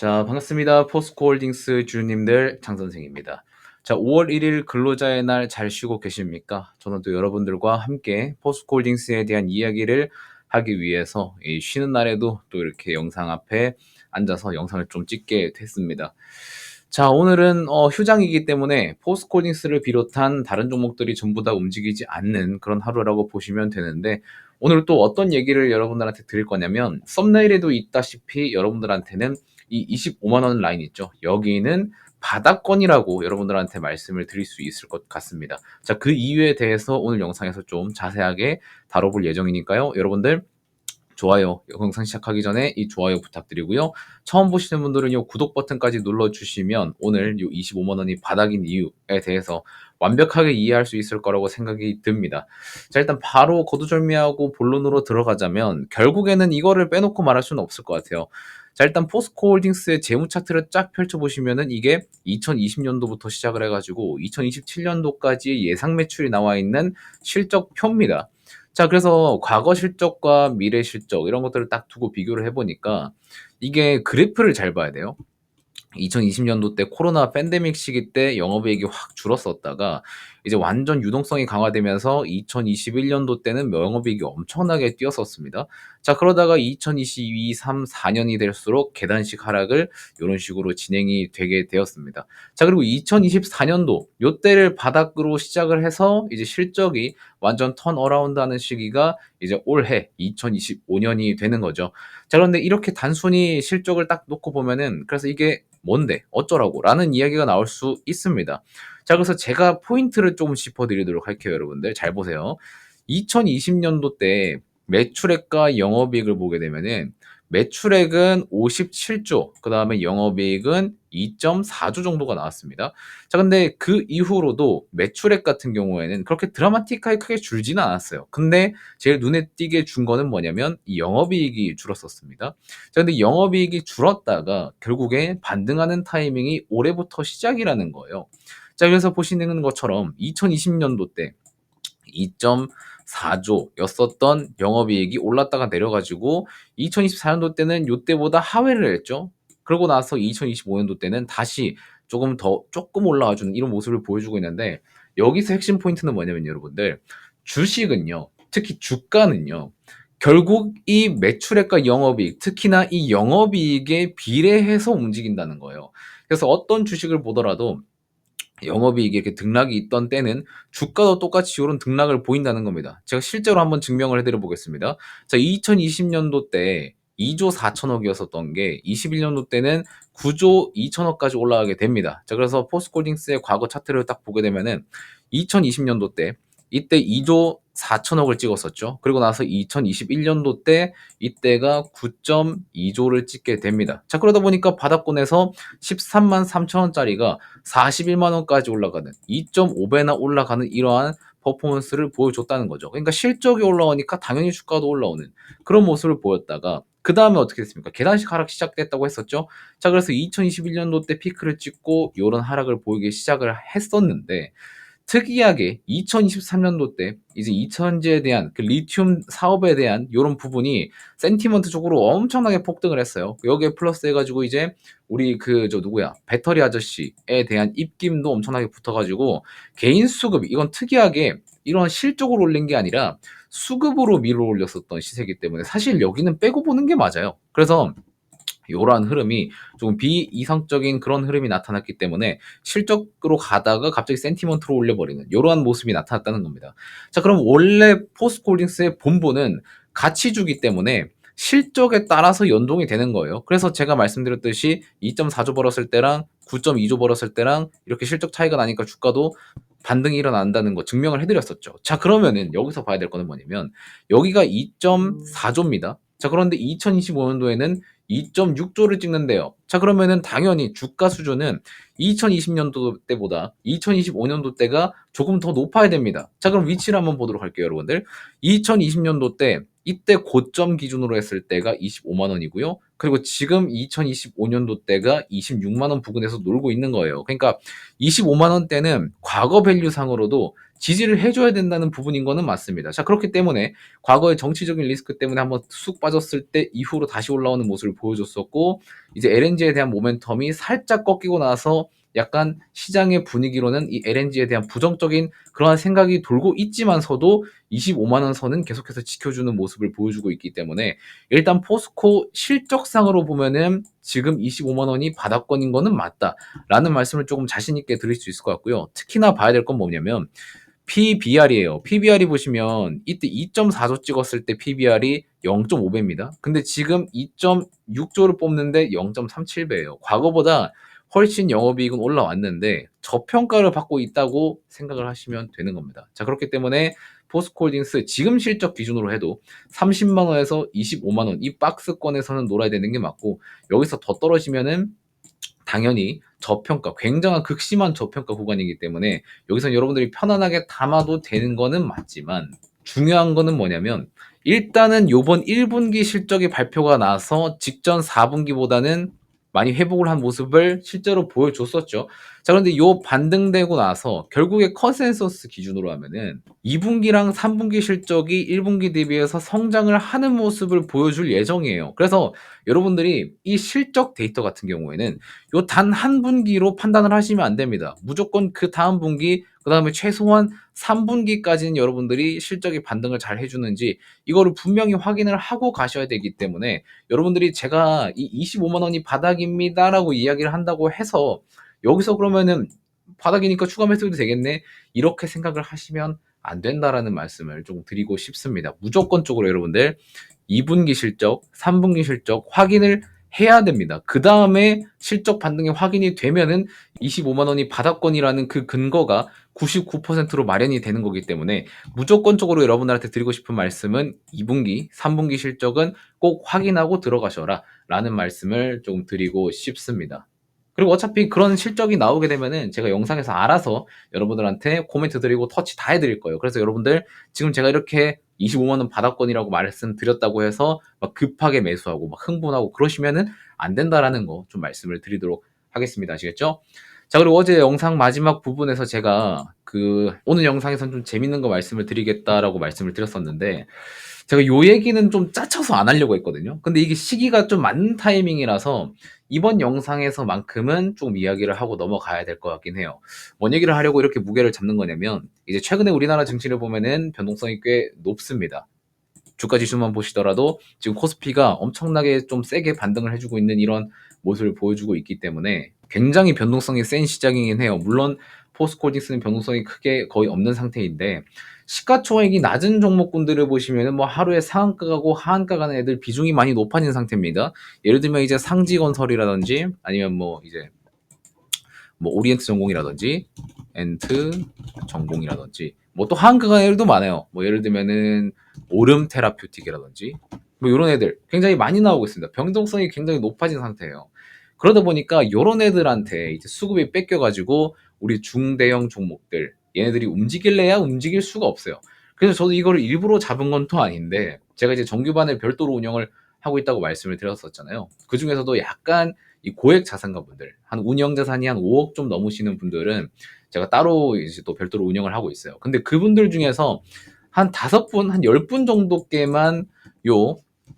자, 반갑습니다. 포스코홀딩스 주주님들 장 선생입니다. 자, 5월 1일 근로자의 날 잘 쉬고 계십니까? 저는 또 여러분들과 함께 포스코홀딩스에 대한 이야기를 하기 위해서 이 쉬는 날에도 또 이렇게 영상 앞에 앉아서 영상을 좀 찍게 됐습니다. 자, 오늘은 휴장이기 때문에 포스코홀딩스를 비롯한 다른 종목들이 전부 다 움직이지 않는 그런 하루라고 보시면 되는데, 오늘 또 어떤 얘기를 여러분들한테 드릴 거냐면, 썸네일에도 있다시피 여러분들한테는 이 25만 원 라인 있죠. 여기는 바닥권이라고 여러분들한테 말씀을 드릴 수 있을 것 같습니다. 자, 그 이유에 대해서 오늘 영상에서 좀 자세하게 다뤄볼 예정이니까요. 여러분들 좋아요, 영상 시작하기 전에 이 좋아요 부탁드리고요. 처음 보시는 분들은 이 구독 버튼까지 눌러주시면 오늘 이 25만 원이 바닥인 이유에 대해서 완벽하게 이해할 수 있을 거라고 생각이 듭니다. 자, 일단 바로 거두절미하고 본론으로 들어가자면 결국에는 이거를 빼놓고 말할 수는 없을 것 같아요. 자, 일단 포스코홀딩스의 재무 차트를 쫙 펼쳐보시면은 이게 2020년도부터 시작을 해가지고 2027년도까지 예상 매출이 나와 있는 실적표입니다. 자, 그래서 과거 실적과 미래 실적 이런 것들을 딱 두고 비교를 해보니까 이게 그래프를 잘 봐야 돼요. 2020년도 때 코로나 팬데믹 시기 때 영업이익이 확 줄었었다가 이제 완전 유동성이 강화되면서 2021년도 때는 영업이익이 엄청나게 뛰었었습니다. 자, 그러다가 2022, 3, 4년이 될수록 계단식 하락을 이런 식으로 진행이 되게 되었습니다. 자, 그리고 2024년도 요때를 바닥으로 시작을 해서 이제 실적이 완전 턴어라운드 하는 시기가 이제 올해 2025년이 되는 거죠. 자, 그런데 이렇게 단순히 실적을 딱 놓고 보면은 그래서 이게 뭔데 어쩌라고 라는 이야기가 나올 수 있습니다. 자, 그래서 제가 포인트를 조금 짚어드리도록 할게요. 여러분들 잘 보세요. 2020년도 때 매출액과 영업이익을 보게 되면은 매출액은 57조, 그 다음에 영업이익은 2.4조 정도가 나왔습니다. 자, 근데 그 이후로도 매출액 같은 경우에는 그렇게 드라마틱하게 크게 줄지는 않았어요. 근데 제일 눈에 띄게 준 거는 뭐냐면 이 영업이익이 줄었었습니다. 자, 근데 영업이익이 줄었다가 결국에 반등하는 타이밍이 올해부터 시작이라는 거예요. 자, 그래서 보시는 것처럼 2020년도 때 2.4조였었던 영업이익이 올랐다가 내려가지고 2024년도 때는 이때보다 하회를 했죠. 그러고 나서 2025년도 때는 다시 조금 올라와주는 이런 모습을 보여주고 있는데, 여기서 핵심 포인트는 뭐냐면 여러분들, 주식은요, 특히 주가는요, 결국 이 매출액과 영업이익, 특히나 이 영업이익에 비례해서 움직인다는 거예요. 그래서 어떤 주식을 보더라도 영업이익이 이렇게 등락이 있던 때는 주가도 똑같이 이런 등락을 보인다는 겁니다. 제가 실제로 한번 증명을 해드려 보겠습니다. 자, 2020년도 때 2조 4천억이었었던 게 21년도 때는 9조 2천억까지 올라가게 됩니다. 자, 그래서 포스코홀딩스의 과거 차트를 딱 보게 되면은 2020년도 때 이때 2조 4천억을 찍었었죠. 그리고 나서 2021년도 때 이때가 9.2조를 찍게 됩니다. 자, 그러다 보니까 바닥권에서 13만 3천 원짜리가 41만 원까지 올라가는 2.5배나 올라가는 이러한 퍼포먼스를 보여줬다는 거죠. 그러니까 실적이 올라오니까 당연히 주가도 올라오는 그런 모습을 보였다가 그 다음에 어떻게 됐습니까? 계단식 하락 시작됐다고 했었죠. 자, 그래서 2021년도 때 피크를 찍고 이런 하락을 보이기 시작을 했었는데, 특이하게 2023년도 때 이제 이천지에 대한 그 리튬 사업에 대한 이런 부분이 센티먼트적으로 엄청나게 폭등을 했어요. 여기에 플러스 해가지고 이제 우리 그 저 누구야 배터리 아저씨에 대한 입김도 엄청나게 붙어가지고 개인 수급, 이건 특이하게 이런 실적으로 올린 게 아니라 수급으로 밀어 올렸었던 시세이기 때문에 사실 여기는 빼고 보는 게 맞아요. 그래서 이러한 흐름이 조금 비이성적인 그런 흐름이 나타났기 때문에 실적으로 가다가 갑자기 센티먼트로 올려버리는 이러한 모습이 나타났다는 겁니다. 자, 그럼 원래 포스코홀딩스의 본부는 가치주기 때문에 실적에 따라서 연동이 되는 거예요. 그래서 제가 말씀드렸듯이 2.4조 벌었을 때랑 9.2조 벌었을 때랑 이렇게 실적 차이가 나니까 주가도 반등이 일어난다는 거 증명을 해드렸었죠. 자, 그러면은 여기서 봐야 될 거는 뭐냐면 여기가 2.4조입니다. 자, 그런데 2025년도에는 2.6조를 찍는데요. 자, 그러면은 당연히 주가 수준은 2020년도 때보다 2025년도 때가 조금 더 높아야 됩니다. 자, 그럼 위치를 한번 보도록 할게요, 여러분들. 2020년도 때 이때 고점 기준으로 했을 때가 25만 원이고요. 그리고 지금 2025년도 때가 26만 원 부근에서 놀고 있는 거예요. 그러니까 25만 원대는 과거 밸류상으로도 지지를 해줘야 된다는 부분인 거는 맞습니다. 자, 그렇기 때문에 과거의 정치적인 리스크 때문에 한번 쑥 빠졌을 때 이후로 다시 올라오는 모습을 보여줬었고, 이제 LNG에 대한 모멘텀이 살짝 꺾이고 나서 약간 시장의 분위기로는 이 LNG에 대한 부정적인 그러한 생각이 돌고 있지만서도 25만 원 선은 계속해서 지켜주는 모습을 보여주고 있기 때문에 일단 포스코 실적상으로 보면은 지금 25만 원이 바닥권인 거는 맞다라는 말씀을 조금 자신 있게 드릴 수 있을 것 같고요. 특히나 봐야 될 건 뭐냐면 PBR이에요. PBR이 보시면 이때 2.4조 찍었을 때 PBR이 0.5배입니다. 근데 지금 2.6조를 뽑는데 0.37배예요. 과거보다 훨씬 영업이익은 올라왔는데 저평가를 받고 있다고 생각을 하시면 되는 겁니다. 자, 그렇기 때문에 포스코홀딩스 지금 실적 기준으로 해도 30만 원에서 25만 원 이 박스권에서는 놀아야 되는 게 맞고, 여기서 더 떨어지면은 당연히 저평가, 굉장한 극심한 저평가 구간이기 때문에 여기서 여러분들이 편안하게 담아도 되는 거는 맞지만, 중요한 거는 뭐냐면 일단은 요번 1분기 실적이 발표가 나서 직전 4분기보다는 많이 회복을 한 모습을 실제로 보여줬었죠. 자, 그런데 요 반등되고 나서 결국에 컨센서스 기준으로 하면은 2분기랑 3분기 실적이 1분기 대비해서 성장을 하는 모습을 보여줄 예정이에요. 그래서 여러분들이 이 실적 데이터 같은 경우에는 요 단 한 분기로 판단을 하시면 안 됩니다. 무조건 그 다음 분기, 그 다음에 최소한 3분기까지는 여러분들이 실적이 반등을 잘 해주는지 이거를 분명히 확인을 하고 가셔야 되기 때문에, 여러분들이 제가 이 25만 원이 바닥입니다라고 이야기를 한다고 해서 여기서 그러면은 바닥이니까 추가 매수해도 되겠네, 이렇게 생각을 하시면 안 된다라는 말씀을 좀 드리고 싶습니다. 무조건적으로 여러분들 2분기 실적, 3분기 실적 확인을 해야 됩니다. 그 다음에 실적 반등이 확인이 되면은 25만 원이 바닥권이라는 그 근거가 99%로 마련이 되는 거기 때문에 무조건적으로 여러분들한테 드리고 싶은 말씀은 2분기, 3분기 실적은 꼭 확인하고 들어가셔라 라는 말씀을 좀 드리고 싶습니다. 그리고 어차피 그런 실적이 나오게 되면은 제가 영상에서 알아서 여러분들한테 코멘트 드리고 터치 다 해드릴 거예요. 그래서 여러분들 지금 제가 이렇게 25만 원 바닥권이라고 말씀드렸다고 해서 막 급하게 매수하고 막 흥분하고 그러시면은 안 된다라는 거 좀 말씀을 드리도록 하겠습니다. 아시겠죠? 자, 그리고 어제 영상 마지막 부분에서 제가 오늘 영상에선 좀 재밌는 거 말씀을 드리겠다라고 말씀을 드렸었는데, 제가 요 얘기는 좀 짜쳐서 안 하려고 했거든요. 근데 이게 시기가 좀 맞는 타이밍이라서 이번 영상에서만큼은 좀 이야기를 하고 넘어가야 될 것 같긴 해요. 뭔 얘기를 하려고 이렇게 무게를 잡는 거냐면, 이제 최근에 우리나라 증시를 보면은 변동성이 꽤 높습니다. 주가 지수만 보시더라도 지금 코스피가 엄청나게 좀 세게 반등을 해주고 있는 이런 모습을 보여주고 있기 때문에 굉장히 변동성이 센 시장이긴 해요. 물론 포스코홀딩스는 변동성이 크게 거의 없는 상태인데, 시가총액이 낮은 종목군들을 보시면은 뭐 하루에 상한가 가고 하한가 가는 애들 비중이 많이 높아진 상태입니다. 예를 들면 이제 상지건설이라든지 아니면 뭐 이제 뭐 오리엔트 전공이라든지 엔트 전공이라든지 뭐 또 하한가 가는 애들도 많아요. 뭐 예를 들면은 오름 테라퓨틱이라든지 뭐 이런 애들 굉장히 많이 나오고 있습니다. 변동성이 굉장히 높아진 상태예요. 그러다 보니까 이런 애들한테 이제 수급이 뺏겨가지고 우리 중대형 종목들 얘네들이 움직일래야 움직일 수가 없어요. 그래서 저도 이거를 일부러 잡은 건 또 아닌데, 제가 이제 정규반을 별도로 운영을 하고 있다고 말씀을 드렸었잖아요. 그 중에서도 약간 이 고액 자산가분들, 한 운영 자산이 한 5억 좀 넘으시는 분들은 제가 따로 이제 또 별도로 운영을 하고 있어요. 근데 그분들 중에서 한 5분, 한 10분 정도께만 요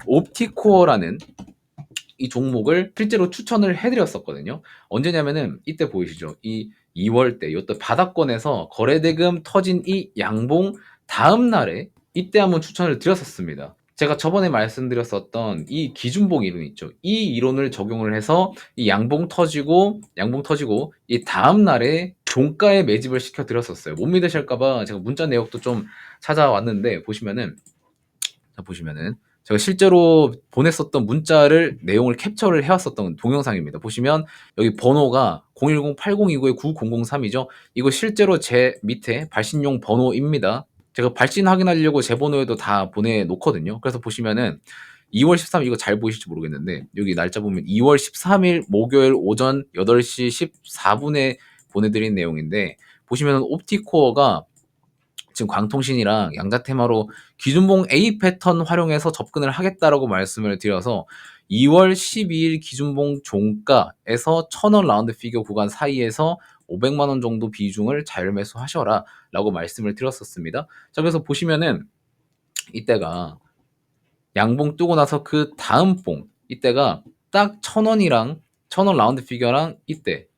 옵티코어라는 이 종목을 실제로 추천을 해드렸었거든요. 언제냐면은 이때 보이시죠? 이 2월 때 이때 바닥권에서 거래대금 터진 이 양봉 다음 날에 이때 한번 추천을 드렸었습니다. 제가 저번에 말씀드렸었던 이 기준봉 이론 있죠. 이 이론을 적용을 해서 이 양봉 터지고 이 다음 날에 종가에 매집을 시켜 드렸었어요. 못 믿으실까봐 제가 문자 내역도 좀 찾아왔는데, 보시면은 제가 실제로 보냈었던 문자를 내용을 캡처를 해왔었던 동영상입니다. 보시면 여기 번호가 010-8029-9003이죠. 이거 실제로 제 밑에 발신용 번호입니다. 제가 발신 확인하려고 제 번호에도 다 보내놓거든요. 그래서 보시면은 2월 13일 이거 잘 보이실지 모르겠는데 여기 날짜 보면 2월 13일 목요일 오전 8시 14분에 보내드린 내용인데, 보시면 옵티코어가 지금 광통신이랑 양자테마로 기준봉 A 패턴 활용해서 접근을 하겠다라고 말씀을 드려서 2월 12일 기준봉 종가에서 1000원 라운드 피겨 구간 사이에서 500만 원 정도 비중을 자율 매수하셔라 라고 말씀을 드렸었습니다. 자, 그래서 보시면은 이때가 양봉 뜨고 나서 그 다음 봉 이때가 딱 1,000원이랑 1,000원 라운드 피겨랑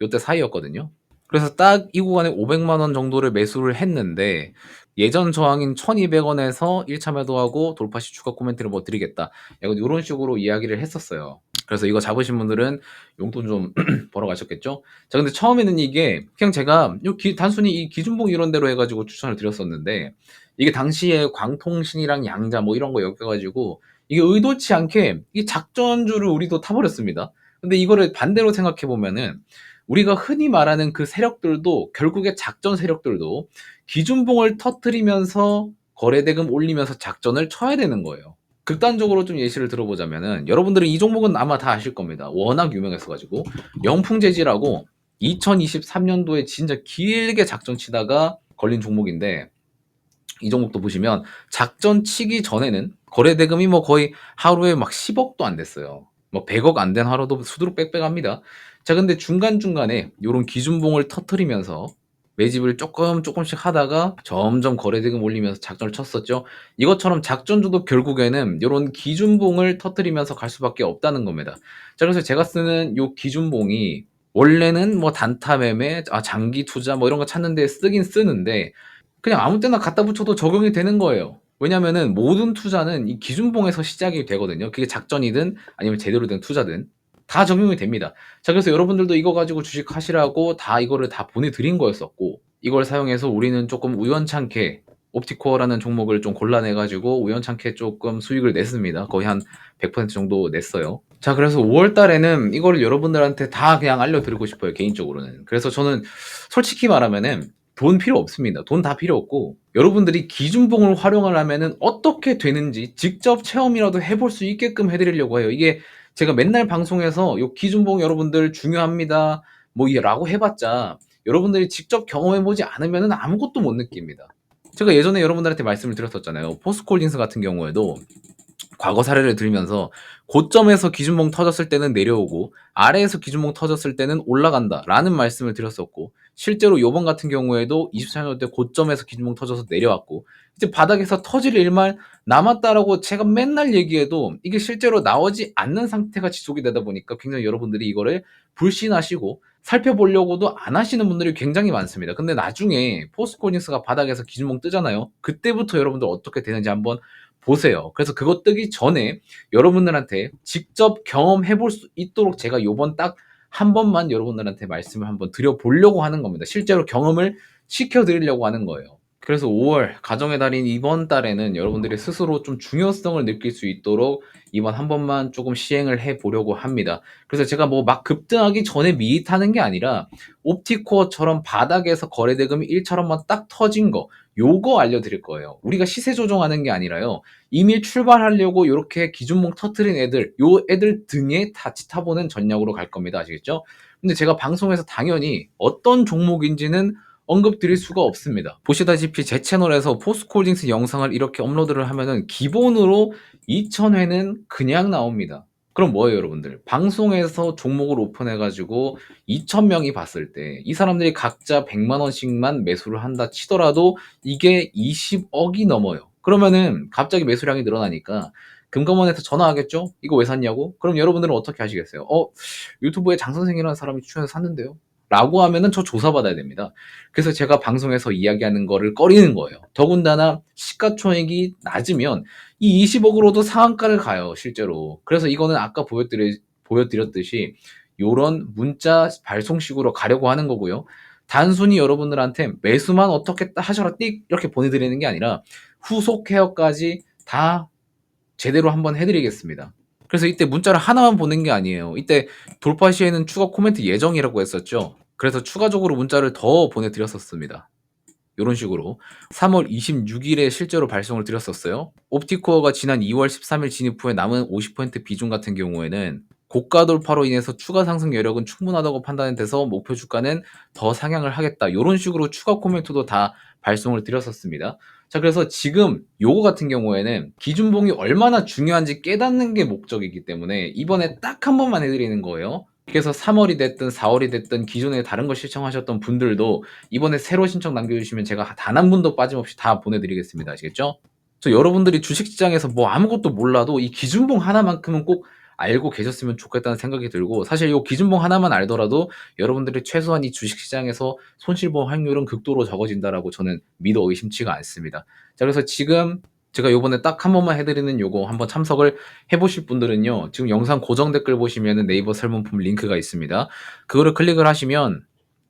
요때 사이였거든요. 그래서 딱 이 구간에 500만 원 정도를 매수를 했는데 예전 저항인 1,200원에서 1차 매도하고 돌파 시 추가 코멘트를 뭐 드리겠다. 약간 이런 식으로 이야기를 했었어요. 그래서 이거 잡으신 분들은 용돈 좀 벌어 가셨겠죠? 자, 근데 처음에는 이게 그냥 제가 단순히 이 기준봉 이런 대로 해가지고 추천을 드렸었는데 이게 당시에 광통신이랑 양자 뭐 이런 거 엮여가지고 이게 의도치 않게 이 작전주를 우리도 타버렸습니다. 근데 이거를 반대로 생각해 보면은 우리가 흔히 말하는 그 세력들도 결국에 작전 세력들도 기준봉을 터뜨리면서 거래대금 올리면서 작전을 쳐야 되는 거예요. 극단적으로 좀 예시를 들어보자면은 여러분들은 이 종목은 아마 다 아실 겁니다. 워낙 유명했어가지고 영풍재지라고 2023년도에 진짜 길게 작전 치다가 걸린 종목인데 이 종목도 보시면 작전 치기 전에는 거래 대금이 뭐 거의 하루에 막 10억도 안 됐어요. 뭐 100억 안 된 하루도 수두룩 빽빽합니다. 자, 근데 중간중간에 요런 기준봉을 터트리면서 매집을 조금씩 하다가 점점 거래 대금 올리면서 작전을 쳤었죠. 이것처럼 작전주도 결국에는 요런 기준봉을 터트리면서 갈 수밖에 없다는 겁니다. 자, 그래서 제가 쓰는 요 기준봉이 원래는 뭐 단타 매매, 장기 투자 뭐 이런 거 찾는데 쓰긴 쓰는데 그냥 아무 때나 갖다 붙여도 적용이 되는 거예요. 왜냐면은 모든 투자는 이 기준봉에서 시작이 되거든요. 그게 작전이든 아니면 제대로 된 투자든 다 적용이 됩니다. 자, 그래서 여러분들도 이거 가지고 주식 하시라고 이거를 다 보내드린 거였었고 이걸 사용해서 우리는 조금 우연찮게 옵티코어라는 종목을 좀 골라내가지고 우연찮게 조금 수익을 냈습니다. 거의 한 100% 정도 냈어요. 자, 그래서 5월 달에는 이거를 여러분들한테 다 그냥 알려드리고 싶어요, 개인적으로는. 그래서 저는 솔직히 말하면은 돈 필요 없습니다. 돈 다 필요 없고 여러분들이 기준봉을 활용을 하면은 어떻게 되는지 직접 체험이라도 해볼 수 있게끔 해드리려고 해요. 이게 제가 맨날 방송에서 요 기준봉 여러분들 중요합니다. 뭐 이라고 해봤자 여러분들이 직접 경험해보지 않으면은 아무것도 못 느낍니다. 제가 예전에 여러분들한테 말씀을 드렸었잖아요. 포스코홀딩스 같은 경우에도 과거 사례를 들면서 고점에서 기준봉 터졌을 때는 내려오고 아래에서 기준봉 터졌을 때는 올라간다 라는 말씀을 드렸었고 실제로 요번 같은 경우에도 24년 때 고점에서 기준봉 터져서 내려왔고 이제 바닥에서 터질 일만 남았다라고 제가 맨날 얘기해도 이게 실제로 나오지 않는 상태가 지속이 되다 보니까 굉장히 여러분들이 이거를 불신하시고 살펴보려고도 안 하시는 분들이 굉장히 많습니다. 근데 나중에 포스코닉스가 바닥에서 기준봉 뜨잖아요. 그때부터 여러분들 어떻게 되는지 한번 보세요. 그래서 그거 뜨기 전에 여러분들한테 직접 경험해 볼 수 있도록 제가 요번 딱 한 번만 여러분들한테 말씀을 한번 드려보려고 하는 겁니다. 실제로 경험을 시켜드리려고 하는 거예요. 그래서 5월 가정의 달인 이번 달에는 여러분들이 스스로 좀 중요성을 느낄 수 있도록 이번 한 번만 조금 시행을 해 보려고 합니다. 그래서 제가 뭐 막 급등하기 전에 미리 타는 게 아니라 옵티코어처럼 바닥에서 거래대금이 1차로만 딱 터진 거 요거 알려드릴 거예요. 우리가 시세 조정하는 게 아니라요. 이미 출발하려고 이렇게 기준봉 터트린 애들, 요 애들 등에 같이 타보는 전략으로 갈 겁니다. 아시겠죠? 근데 제가 방송에서 당연히 어떤 종목인지는 언급 드릴 수가 없습니다. 보시다시피 제 채널에서 포스코홀딩스 영상을 이렇게 업로드를 하면은 기본으로 2,000회는 그냥 나옵니다. 그럼 뭐예요, 여러분들? 방송에서 종목을 오픈해가지고 2,000명이 봤을 때 이 사람들이 각자 100만 원씩만 매수를 한다 치더라도 이게 20억이 넘어요. 그러면은 갑자기 매수량이 늘어나니까 금감원에서 전화하겠죠? 이거 왜 샀냐고? 그럼 여러분들은 어떻게 하시겠어요? 유튜브에 장선생이라는 사람이 추천해서 샀는데요? 라고 하면은 저 조사받아야 됩니다. 그래서 제가 방송에서 이야기하는 거를 꺼리는 거예요. 더군다나 시가총액이 낮으면 이 20억으로도 상한가를 가요, 실제로. 그래서 이거는 아까 보여드렸듯이 요런 문자 발송식으로 가려고 하는 거고요. 단순히 여러분들한테 매수만 어떻게 하셔라 띡 이렇게 보내드리는 게 아니라 후속 케어까지 다 제대로 한번 해드리겠습니다. 그래서 이때 문자를 하나만 보낸 게 아니에요. 이때 돌파 시에는 추가 코멘트 예정이라고 했었죠. 그래서 추가적으로 문자를 더 보내드렸었습니다. 이런 식으로 3월 26일에 실제로 발송을 드렸었어요. 옵티코어가 지난 2월 13일 진입 후에 남은 50% 비중 같은 경우에는 고가 돌파로 인해서 추가 상승 여력은 충분하다고 판단이 돼서 목표 주가는 더 상향을 하겠다. 이런 식으로 추가 코멘트도 다 발송을 드렸었습니다. 자, 그래서 지금 요거 같은 경우에는 기준봉이 얼마나 중요한지 깨닫는 게 목적이기 때문에 이번에 딱 한 번만 해드리는 거예요. 그래서 3월이 됐든 4월이 됐든 기존에 다른 걸 신청하셨던 분들도 이번에 새로 신청 남겨주시면 제가 단 한 분도 빠짐없이 다 보내드리겠습니다. 아시겠죠? 그래서 여러분들이 주식시장에서 뭐 아무것도 몰라도 이 기준봉 하나만큼은 꼭 알고 계셨으면 좋겠다는 생각이 들고, 사실 이 기준봉 하나만 알더라도 여러분들이 최소한 이 주식시장에서 손실보험 확률은 극도로 적어진다라고 저는 믿어 의심치가 않습니다. 자, 그래서 지금 제가 요번에 딱 한 번만 해드리는 요거 한번 참석을 해보실 분들은요, 지금 영상 고정 댓글 보시면은 네이버 설문품 링크가 있습니다. 그거를 클릭을 하시면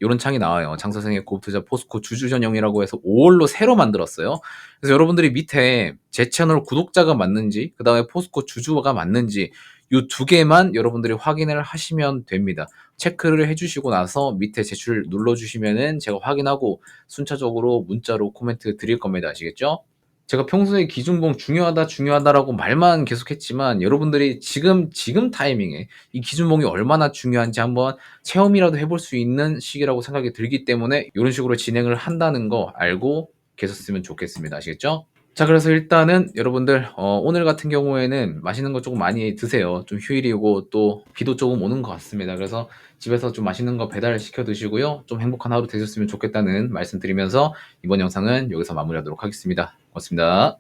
요런 창이 나와요. 장사생의 고투자 포스코 주주 전용이라고 해서 5월로 새로 만들었어요. 그래서 여러분들이 밑에 제 채널 구독자가 맞는지, 그 다음에 포스코 주주가 맞는지 요 두 개만 여러분들이 확인을 하시면 됩니다. 체크를 해주시고 나서 밑에 제출 눌러주시면은 제가 확인하고 순차적으로 문자로 코멘트 드릴 겁니다. 아시겠죠? 제가 평소에 기준봉 중요하다 중요하다라고 말만 계속했지만 여러분들이 지금 타이밍에 이 기준봉이 얼마나 중요한지 한번 체험이라도 해볼 수 있는 시기라고 생각이 들기 때문에 이런 식으로 진행을 한다는 거 알고 계셨으면 좋겠습니다. 아시겠죠? 자, 그래서 일단은 여러분들 오늘 같은 경우에는 맛있는 거 조금 많이 드세요. 좀 휴일이고 또 비도 조금 오는 것 같습니다. 그래서 집에서 좀 맛있는 거 배달 시켜 드시고요. 좀 행복한 하루 되셨으면 좋겠다는 말씀 드리면서 이번 영상은 여기서 마무리하도록 하겠습니다. 고맙습니다.